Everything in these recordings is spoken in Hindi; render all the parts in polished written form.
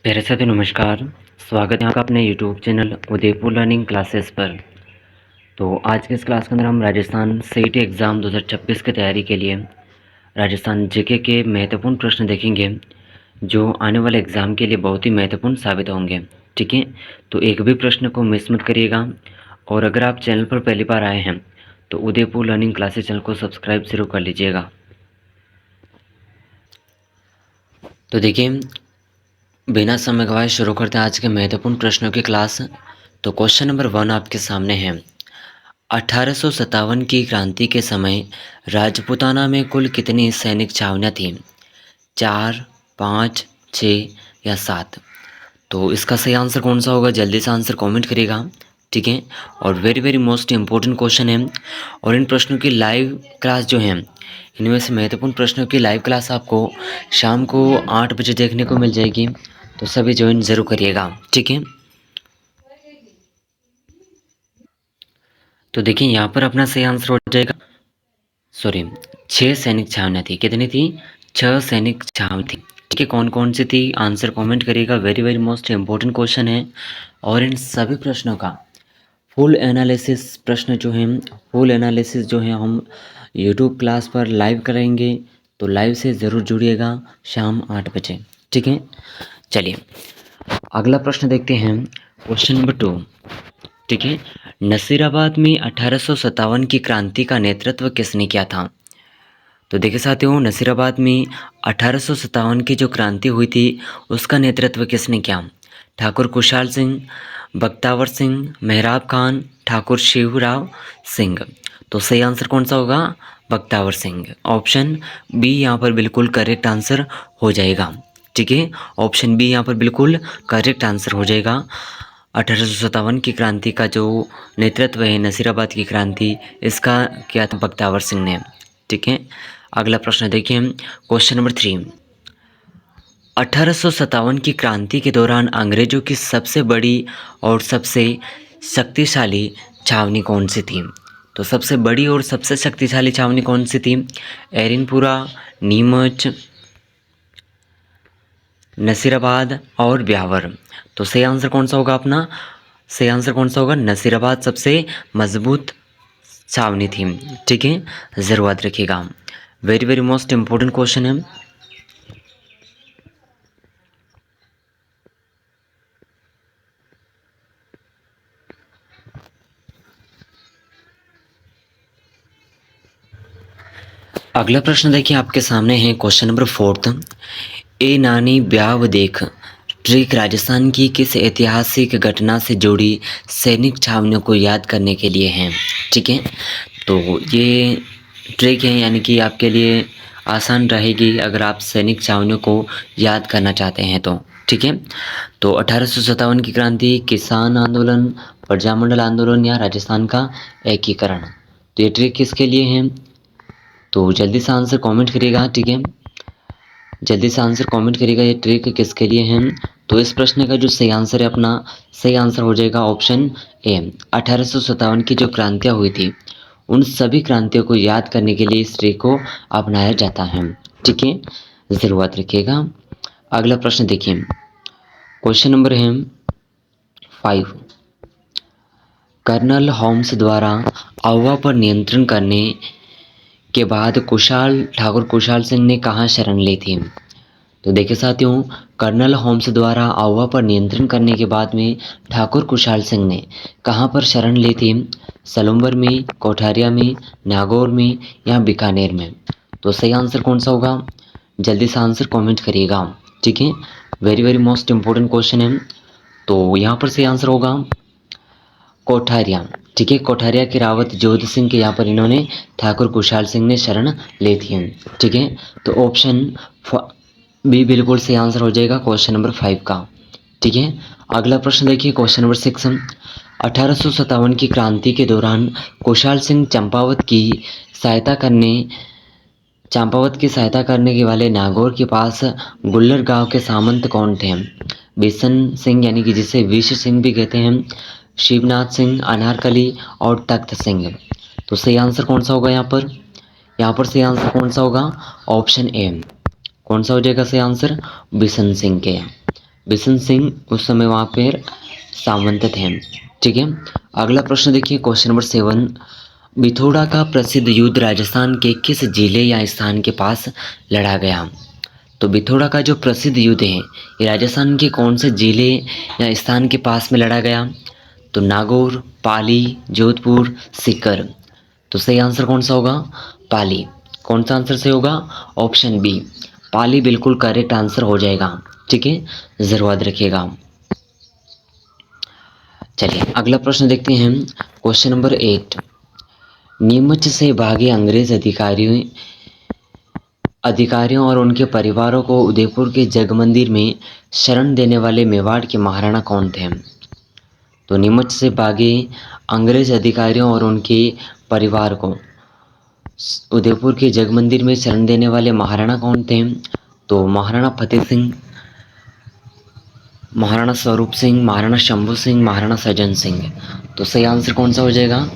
प्यारे साथियों नमस्कार। स्वागत है आपका अपने YouTube channel Udaipur learning classes पर। तो आज के इस क्लास के अंदर हम राजस्थान सीईटी एग्ज़ाम 2026 की तैयारी के लिए राजस्थान जीके के महत्वपूर्ण प्रश्न देखेंगे जो आने वाले एग्ज़ाम के लिए बहुत ही महत्वपूर्ण साबित होंगे। ठीक है, तो एक भी प्रश्न को मिस मत करिएगा। और अगर आप चैनल पर पहली बार आए हैं तो उदयपुर लर्निंग क्लासेस चैनल को सब्सक्राइब जरूर कर लीजिएगा। तो देखिए, बिना समय गवाए शुरू करते हैं आज के महत्वपूर्ण प्रश्नों की क्लास। तो क्वेश्चन नंबर 1 आपके सामने है। 1857 की क्रांति के समय राजपूताना में कुल कितनी सैनिक छावनियाँ थीं? 4, 5, 6 या 7? तो इसका सही आंसर कौन सा होगा? जल्दी से आंसर कमेंट करिएगा। ठीक है, और very very most important question है। और इन प्रश्नों की लाइव क्लास जो है, इनमें से महत्वपूर्ण प्रश्नों की लाइव क्लास आपको शाम को 8 बजे देखने को मिल जाएगी। तो सभी ज्वाइन ज़रूर करिएगा। ठीक है, तो देखिए यहाँ पर अपना सही आंसर हो जाएगा, सॉरी, 6 सैनिक छावनियाँ थी। कितनी थी? 6 सैनिक छावनी थी। ठीक है, कौन कौन सी थी आंसर कमेंट करिएगा। Very very most important question है। और इन सभी प्रश्नों का फुल एनालिसिस प्रश्न जो है, फुल एनालिसिस जो है हम यूट्यूब क्लास पर लाइव करेंगे। तो लाइव से ज़रूर जुड़िएगा शाम 8 बजे। ठीक है, चलिए अगला प्रश्न देखते हैं, क्वेश्चन नंबर 2। ठीक है, नसीराबाद में 1857 की क्रांति का नेतृत्व किसने किया था? तो देखिए साथियों, नसीराबाद में 1857 की जो क्रांति हुई थी उसका नेतृत्व किसने किया? ठाकुर खुशहाल सिंह, बख्तावर सिंह, मेहराब खान, ठाकुर शिवराव सिंह। तो सही आंसर कौन सा होगा? बख्तावर सिंह। ऑप्शन बी यहाँ पर बिल्कुल करेक्ट आंसर हो जाएगा। ठीक है, ऑप्शन बी यहाँ पर बिल्कुल करेक्ट आंसर हो जाएगा। 1857 की क्रांति का जो नेतृत्व है, नसीराबाद की क्रांति, इसका किया था बख्तावर सिंह ने। ठीक है, अगला प्रश्न देखिए, क्वेश्चन नंबर 3। 1857 की क्रांति के दौरान अंग्रेजों की सबसे बड़ी और सबसे शक्तिशाली छावनी कौन सी थी? तो सबसे बड़ी और सबसे शक्तिशाली छावनी कौन सी थी? एरिनपुरा, नीमच, नसीराबाद और ब्यावर। तो सही आंसर कौन सा होगा अपना? सही आंसर कौन सा होगा? नसीराबाद सबसे मजबूत छावनी थी। ठीक है, ज़रूर याद रखिएगा। Very very most important question है। अगला प्रश्न देखिए आपके सामने है, क्वेश्चन नंबर 4। ए नानी ब्याव देख ट्रिक राजस्थान की किस ऐतिहासिक घटना से जुड़ी सैनिक छावनियों को याद करने के लिए हैं? ठीक है, तो ये ट्रिक है, यानी कि आपके लिए आसान रहेगी अगर आप सैनिक छावनियों को याद करना चाहते हैं तो। ठीक है, तो 1857 की क्रांति, किसान आंदोलन, प्रजामंडल आंदोलन या राजस्थान का एकीकरण। तो ये ट्रिक किसके लिए है? तो जल्दी से आंसर कमेंट करिएगा। ठीक है, जल्दी से आंसर कमेंट करिएगा, ये ट्रिक किसके लिए है। तो इस प्रश्न का जो सही आंसर है अपना, सही आंसर हो जाएगा ऑप्शन ए। 1857 की जो क्रांतियाँ हुई थी उन सभी क्रांतियों को याद करने के लिए इस ट्रिक को अपनाया जाता है। ठीक है, ज़रूर याद रखिएगा। अगला प्रश्न देखिए, क्वेश्चन नंबर है 5। कर्नल होम्स द्वारा अगवा पर नियंत्रण करने के बाद ठाकुर खुशहाल सिंह ने कहाँ शरण ली थी? तो देखिए साथियों, कर्नल होम्स द्वारा अगवा पर नियंत्रण करने के बाद में ठाकुर खुशहाल सिंह ने कहाँ पर शरण ली थी? सलूम्बर में, कोठारिया में, नागौर में या बीकानेर में? तो सही आंसर कौन सा होगा? जल्दी से आंसर कमेंट करिएगा। ठीक है, very very most important question है। तो यहाँ पर सही आंसर होगा कोठारिया। ठीक है, कोठारिया के रावत जोध सिंह के यहाँ पर इन्होंने ठाकुर खुशहाल सिंह ने शरण ली थी। ठीक है, तो ऑप्शन बी बिल्कुल सही आंसर हो जाएगा क्वेश्चन नंबर 5 का। ठीक है, अगला प्रश्न देखिए, क्वेश्चन नंबर 6। 1857 की क्रांति के दौरान खुशहाल सिंह चंपावत की सहायता करने के वाले नागौर के पास गुल्लर गांव के सामंत कौन थे? बिशन सिंह, यानी कि जिसे विश सिंह भी कहते हैं, शिवनाथ सिंह, अनारकली और तख्त सिंह। तो सही आंसर कौन सा होगा यहाँ पर? यहाँ पर सही आंसर कौन सा होगा? Option A. कौन सा हो जाएगा सही आंसर? बिशन सिंह के बिशन सिंह उस समय वहाँ पर सामंत थे। ठीक है, अगला प्रश्न देखिए क्वेश्चन नंबर 7। बिथोड़ा का प्रसिद्ध युद्ध राजस्थान के किस जिले या स्थान के पास लड़ा गया? तो बिथोड़ा का जो प्रसिद्ध युद्ध है ये राजस्थान के कौन से जिले या स्थान के पास में लड़ा गया? तो नागौर, पाली, जोधपुर, सीकर। तो सही आंसर कौन सा होगा? पाली। कौन सा आंसर सही होगा? ऑप्शन बी, पाली बिल्कुल करेक्ट आंसर हो जाएगा। ठीक है, जरूर याद रखिएगा। चलिए अगला प्रश्न देखते हैं, क्वेश्चन नंबर 8। नीमच से भागे अंग्रेज अधिकारियों और उनके परिवारों को उदयपुर के जगमंदिर में शरण देने वाले मेवाड़ के महाराणा कौन थे? तो नीमच से भागे अंग्रेज अधिकारियों और उनके परिवार को उदयपुर के जगमंदिर में शरण देने वाले महाराणा कौन थे? तो महाराणा फतेह सिंह, महाराणा स्वरूप सिंह, महाराणा शंभू सिंह, महाराणा सज्जन सिंह। तो सही आंसर कौन सा हो जाएगा?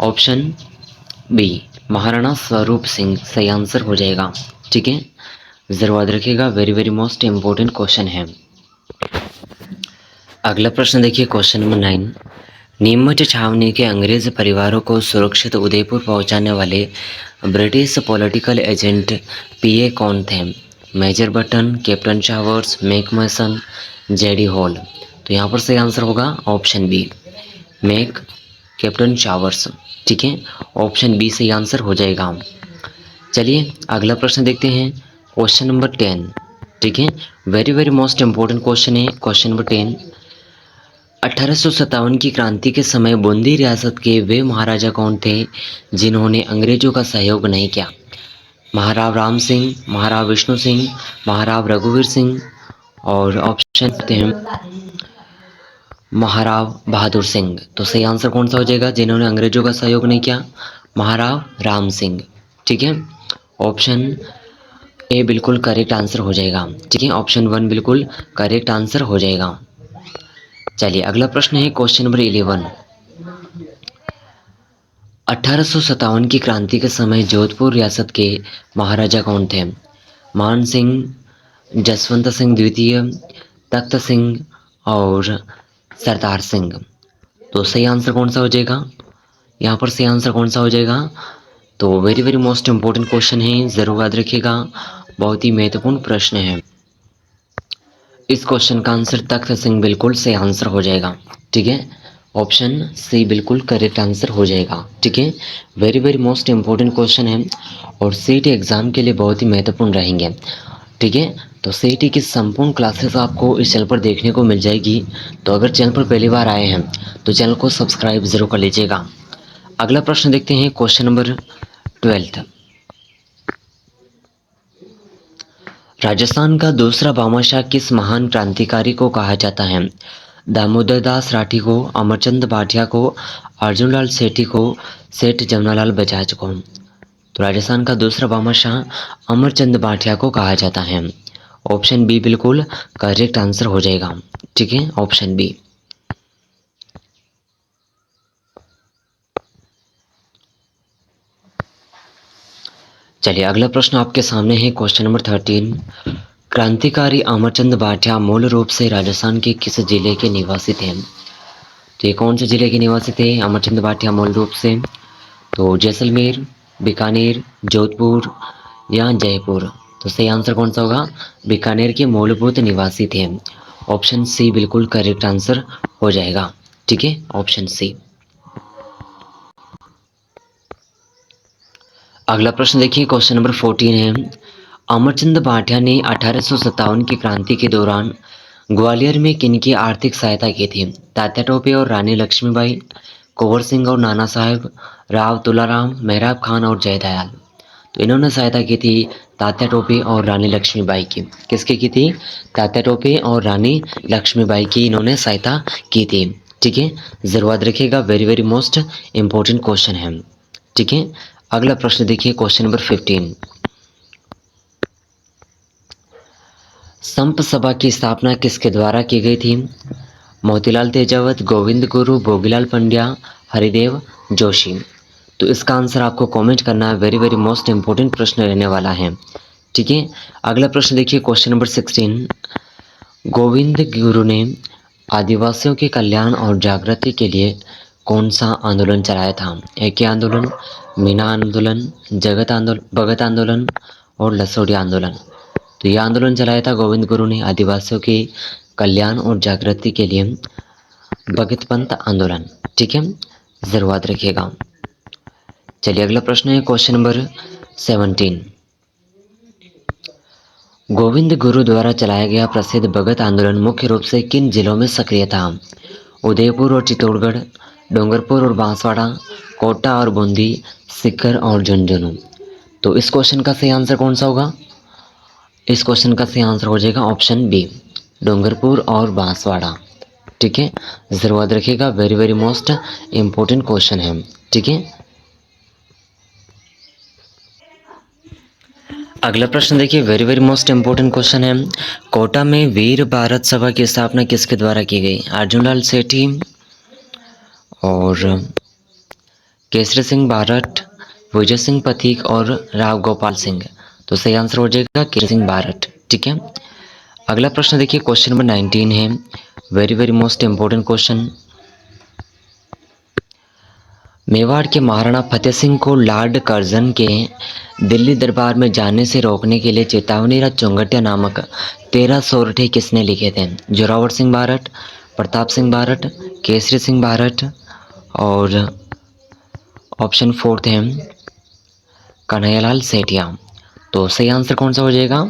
ऑप्शन बी, महाराणा स्वरूप सिंह सही आंसर हो जाएगा। ठीक है, जरूर याद रखिएगा, very very most important question है। अगला प्रश्न देखिए क्वेश्चन नंबर 9। नीमच छावनी के अंग्रेज परिवारों को सुरक्षित उदयपुर पहुंचाने वाले ब्रिटिश पॉलिटिकल एजेंट पीए कौन थे? Major Button, captain Chavers, MacMason, JD Hall. तो यहाँ पर सही आंसर होगा option B, Mac captain Chavers. ठीक है, ऑप्शन बी सही आंसर हो जाएगा। चलिए अगला प्रश्न देखते हैं, क्वेश्चन नंबर 10। ठीक है, very very most important question है क्वेश्चन नंबर 10। 1857 की क्रांति के समय बूंदी रियासत के वे महाराजा कौन थे जिन्होंने अंग्रेजों का सहयोग नहीं किया? महाराव राम सिंह, महाराव विष्णु सिंह, महाराव रघुवीर सिंह, और ऑप्शन देते हैं महाराव बहादुर सिंह। तो सही आंसर कौन सा हो जाएगा जिन्होंने अंग्रेजों का सहयोग नहीं किया? महाराव राम सिंह। ठीक है, ऑप्शन ए बिल्कुल करेक्ट आंसर हो जाएगा। ठीक है, ऑप्शन 1 बिल्कुल करेक्ट आंसर हो जाएगा। चलिए अगला प्रश्न है क्वेश्चन नंबर 11। 1857 की क्रांति के समय जोधपुर रियासत के महाराजा कौन थे? मान सिंह, जसवंत सिंह द्वितीय, तख्त सिंह, और सरदार सिंह। तो सही आंसर कौन सा हो जाएगा? यहाँ पर सही आंसर कौन सा हो जाएगा? तो very very most important question है, ज़रूर याद रखिएगा, बहुत ही महत्वपूर्ण प्रश्न है। इस क्वेश्चन का आंसर तख्त सिंह बिल्कुल सही आंसर हो जाएगा। ठीक है, ऑप्शन सी बिल्कुल करेक्ट आंसर हो जाएगा। ठीक है, very very most important question है और सीईटी एग्ज़ाम के लिए बहुत ही महत्वपूर्ण रहेंगे। ठीक है, तो सीईटी की संपूर्ण क्लासेस आपको इस चैनल पर देखने को मिल जाएगी। तो अगर चैनल पर पहली बार आए हैं तो चैनल को सब्सक्राइब जरूर कर लीजिएगा। अगला प्रश्न देखते हैं क्वेश्चन नंबर 12। राजस्थान का दूसरा भामाशाह किस महान क्रांतिकारी को कहा जाता है? दामोदर दास राठी को, अमरचंद भाटिया को, अर्जुनलाल सेठी को, सेठ जमनालाल बजाज को। तो राजस्थान का दूसरा भामाशाह अमरचंद भाटिया को कहा जाता है। ऑप्शन बी बिल्कुल करेक्ट आंसर हो जाएगा। ठीक है, ऑप्शन बी। चलिए अगला प्रश्न आपके सामने है क्वेश्चन नंबर 13। क्रांतिकारी अमरचंद भाटिया मूल रूप से राजस्थान के किस जिले के निवासी थे? तो ये कौन से जिले के निवासी थे अमरचंद भाटिया मूल रूप से? तो जैसलमेर, बीकानेर, जोधपुर या जयपुर। तो सही आंसर कौन सा होगा? बीकानेर के मूलभूत निवासी थे। ऑप्शन सी बिल्कुल करेक्ट आंसर हो जाएगा। ठीक है, ऑप्शन सी। अगला प्रश्न देखिए क्वेश्चन नंबर 14 है। अमरचंद भाटिया ने 1857 की क्रांति के दौरान ग्वालियर में किनकी आर्थिक सहायता की थी? तात्या टोपे और रानी लक्ष्मीबाई, कुंवर सिंह और नाना साहब, राव तुलाराम, मेहराब खान और जयदयाल। तो इन्होंने सहायता की थी तात्या टोपे और रानी लक्ष्मीबाई की। किसकी की थी? तात्या टोपे और रानी लक्ष्मीबाई की इन्होंने सहायता की थी। ठीक है, जरूर याद रखिएगा, very very most important question है। ठीक है, अगला प्रश्न देखिए क्वेश्चन नंबर 15। संप सभा की स्थापना किसके द्वारा की गई थी? मोतीलाल तेजावत, गोविंद गुरु, भोगीलाल पंड्या, हरिदेव जोशी। तो इसका आंसर आपको कमेंट करना है, वेरी वेरी मोस्ट इम्पोर्टेंट प्रश्न रहने वाला है। ठीक है, अगला प्रश्न देखिए क्वेश्चन नंबर 16। गोविंद गुरु ने आदिवासियों के कल्याण और जागृति के लिए कौन सा आंदोलन चलाया था? एके आंदोलन, मीना आंदोलन, जगत आंदोलन, भगत आंदोलन और लसोड़ी आंदोलन। तो यह आंदोलन चलाया था गोविंद गुरु ने आदिवासियों के कल्याण और जागृति के लिए, भगत पंथ आंदोलन। ठीक है, जरूर याद रखिएगा। चलिए अगला प्रश्न है क्वेश्चन नंबर 17। गोविंद गुरु द्वारा चलाया गया प्रसिद्ध भगत आंदोलन मुख्य रूप से किन जिलों में सक्रिय था? उदयपुर और चित्तौड़गढ़, डूंगरपुर और बांसवाड़ा, कोटा और बूंदी, सीकर और झुंझुनू। तो इस क्वेश्चन का सही आंसर कौन सा होगा? इस क्वेश्चन का सही आंसर हो जाएगा ऑप्शन बी, डूंगरपुर और बांसवाड़ा। ठीक है, जरूर याद रखिएगा, very very most important question है। ठीक है, अगला प्रश्न देखिए, very very most important question है। कोटा में वीर भारत सभा की स्थापना किसके द्वारा की गई? अर्जुनलाल सेठी और केसरी सिंह भारत, विजय सिंह पथिक और राव गोपाल सिंह। तो सही आंसर हो जाएगा केसरी सिंह भारत। ठीक है, अगला प्रश्न देखिए, क्वेश्चन नंबर 19 है, very very most important question. Mewar के महाराणा फतेह सिंह को लॉर्ड कर्जन के दिल्ली दरबार में जाने से रोकने के लिए चेतावनी चुंगटिया नामक 13 सोरठे किसने लिखे थे? जोरावर सिंह भारत, प्रताप सिंह भारत, केसरी सिंह भारत और ऑप्शन 4 है कन्हैयालाल सेठिया। तो सही आंसर कौन सा हो जाएगा?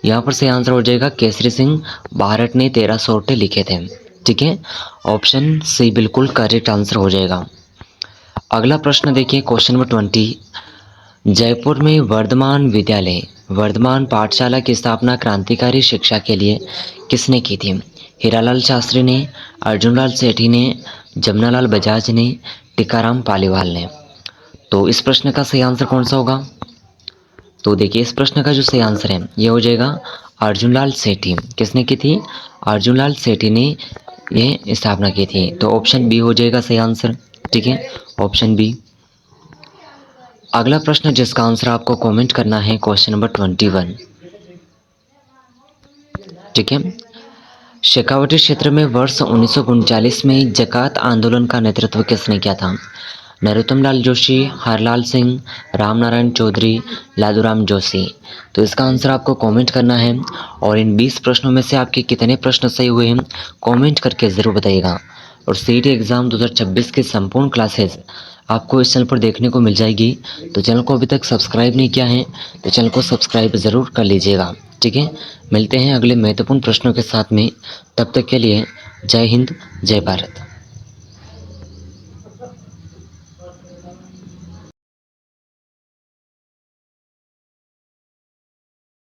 यहाँ पर सही आंसर हो जाएगा केसरी सिंह भारत ने 13 सोरठे लिखे थे। ठीक है, ऑप्शन सी बिल्कुल करेक्ट आंसर हो जाएगा। अगला प्रश्न देखिए, क्वेश्चन नंबर 20। जयपुर में वर्धमान विद्यालय, वर्धमान पाठशाला की स्थापना क्रांतिकारी शिक्षा के लिए किसने की थी? हीरालाल शास्त्री ने, अर्जुनलाल सेठी ने, जमनालाल बजाज ने, टीकाराम पालीवाल ने। तो इस प्रश्न का सही आंसर कौन सा होगा? तो देखिए, इस प्रश्न का जो सही आंसर है ये हो जाएगा अर्जुनलाल सेठी। किसने की थी? अर्जुनलाल सेठी ने ये स्थापना की थी। तो ऑप्शन बी हो जाएगा सही आंसर। ठीक है, ऑप्शन बी। अगला प्रश्न जिसका आंसर आपको कमेंट करना है, क्वेश्चन नंबर 21। ठीक है, शेखावटी क्षेत्र में वर्ष 1939 में जकात आंदोलन का नेतृत्व किसने किया था? नरोत्तम लाल जोशी, हरलाल सिंह, रामनारायण चौधरी, लादूराम जोशी। तो इसका आंसर आपको कमेंट करना है और इन 20 प्रश्नों में से आपके कितने प्रश्न सही हुए हैं कमेंट करके ज़रूर बताइएगा। और सीईटी एग्ज़ाम 2026 की संपूर्ण क्लासेस आपको इस चैनल पर देखने को मिल जाएगी। तो चैनल को अभी तक सब्सक्राइब नहीं किया है तो चैनल को सब्सक्राइब ज़रूर कर लीजिएगा। ठीक है, मिलते हैं अगले महत्वपूर्ण प्रश्नों के साथ में, तब तक के लिए जय हिंद, जय भारत।